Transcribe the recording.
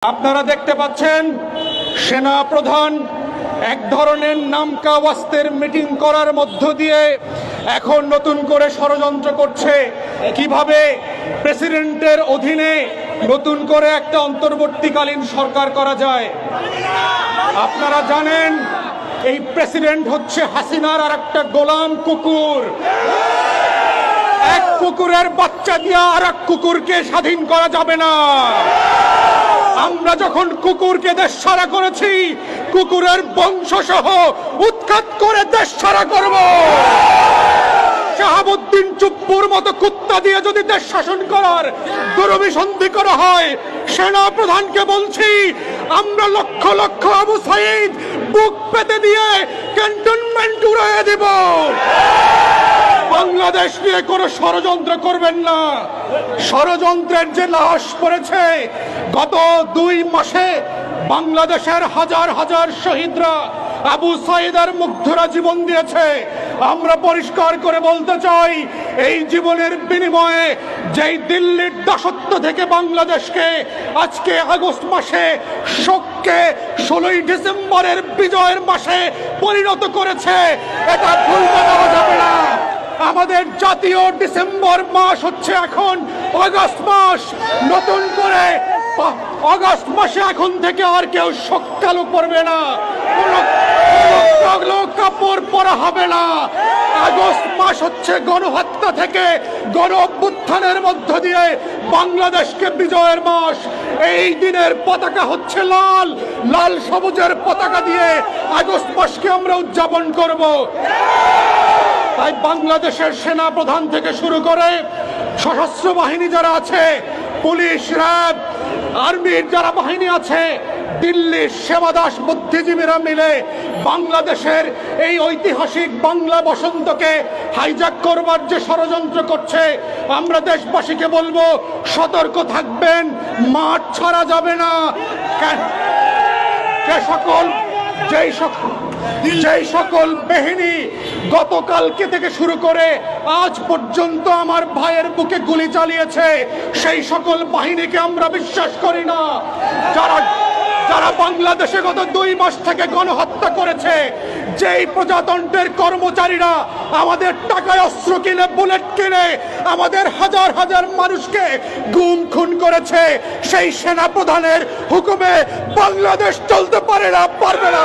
আপনারা দেখতে পাচ্ছেন সেনা প্রধান এক ধরনের নামকা ওয়াস্তের মিটিং করার মধ্য দিয়ে এখন নতুন করে ষড়যন্ত্র করছে কিভাবে প্রেসিডেন্টের অধীনে নতুন করে একটা অন্তর্বর্তীকালীন সরকার করা যায়। আপনারা জানেন এই প্রেসিডেন্ট হচ্ছে হাসিনার আর একটা গোলাম কুকুর। এক কুকুরের বাচ্চা দিয়ে আর এক কুকুরকে স্বাধীন করা যাবে না। আমরা যখন কুকুরকে দেশ ছাড়া করেছি, কুকুরের বংশ সহ উৎখাত করে দেশ ছাড়া করব। শাহাবুদ্দিন চুপ্পুর মতো কুত্তা দিয়ে যদি দেশ শাসন করার দুরভিসন্ধি করা হয়, সেনা প্রধানকে বলছি আমরা লক্ষ লক্ষ আবু সাইদ বুক পেতে দিয়ে ক্যান্টনমেন্ট উড়িয়ে দেব। বাংলাদেশ নিয়ে কোনো ষড়যন্ত্র করবেন না। ষড়যন্ত্রের যে লাশ পড়েছে, গত 2 মাসে বাংলাদেশের হাজার হাজার শহীদরা আবু সাইদের মুগ্ধরা জীবন দিয়েছে। আমরা পরিষ্কার করে বলতে চাই, এই জীবনের বিনিময়ে যেই দিল্লির দাসত্ব থেকে বাংলাদেশকে আজকে আগস্ট মাসে শোককে 16ই ডিসেম্বরের বিজয়ের মাসে পরিণত করেছে, এটা ভুলতে দেওয়া যাবে না। আমাদের জাতীয় ডিসেম্বর মাস হচ্ছে এখন আগস্ট মাস। নতুন করে আগস্ট মাসে এখন থেকে আর কেউ শোক চালু করবে না, কোনো কাপড় পরা হবে না। আগস্ট মাস হচ্ছে গণহত্যা থেকে গণ অভ্যুত্থানের মধ্য দিয়ে বাংলাদেশকে বিজয়ের মাস। এই দিনের পতাকা হচ্ছে লাল, লাল সবুজের পতাকা দিয়ে আগস্ট মাসকে আমরা উদযাপন করব। তাই বাংলাদেশের সেনা প্রধান থেকে শুরু করে সশস্ত্র বাহিনী যারা আছে, পুলিশ, র্যাব, আর্মির যারা বাহিনী আছে, দিল্লির সেবাদাস বুদ্ধিজীবীরা মিলে বাংলাদেশের এই ঐতিহাসিক বাংলা বসন্তকে হাইজ্যাক করবার যে ষড়যন্ত্র করছে, আমরা দেশবাসীকে বলবো সতর্ক থাকবেন, মাঠ ছাড়া যাবে না। যেই সকল বাহিনী গতকালকে থেকে শুরু করে আজ পর্যন্ত আমার ভাইয়ের বুকে গুলি চালিয়েছে, সেই সকল বাহিনীকে আমরা বিশ্বাস করি না। যারা বাংলাদেশে গত 2 মাস থেকে গণহত্যা করেছে, যেই প্রজাতন্ত্রের কর্মচারীরা আমাদের টাকায় অস্ত্র কিনে, বুলেট কিনে আমাদের হাজার হাজার মানুষকে গুম খুন করেছে, সেই সেনা প্রধানের হুকুমে বাংলাদেশ চলতে পারে না, পারবে না।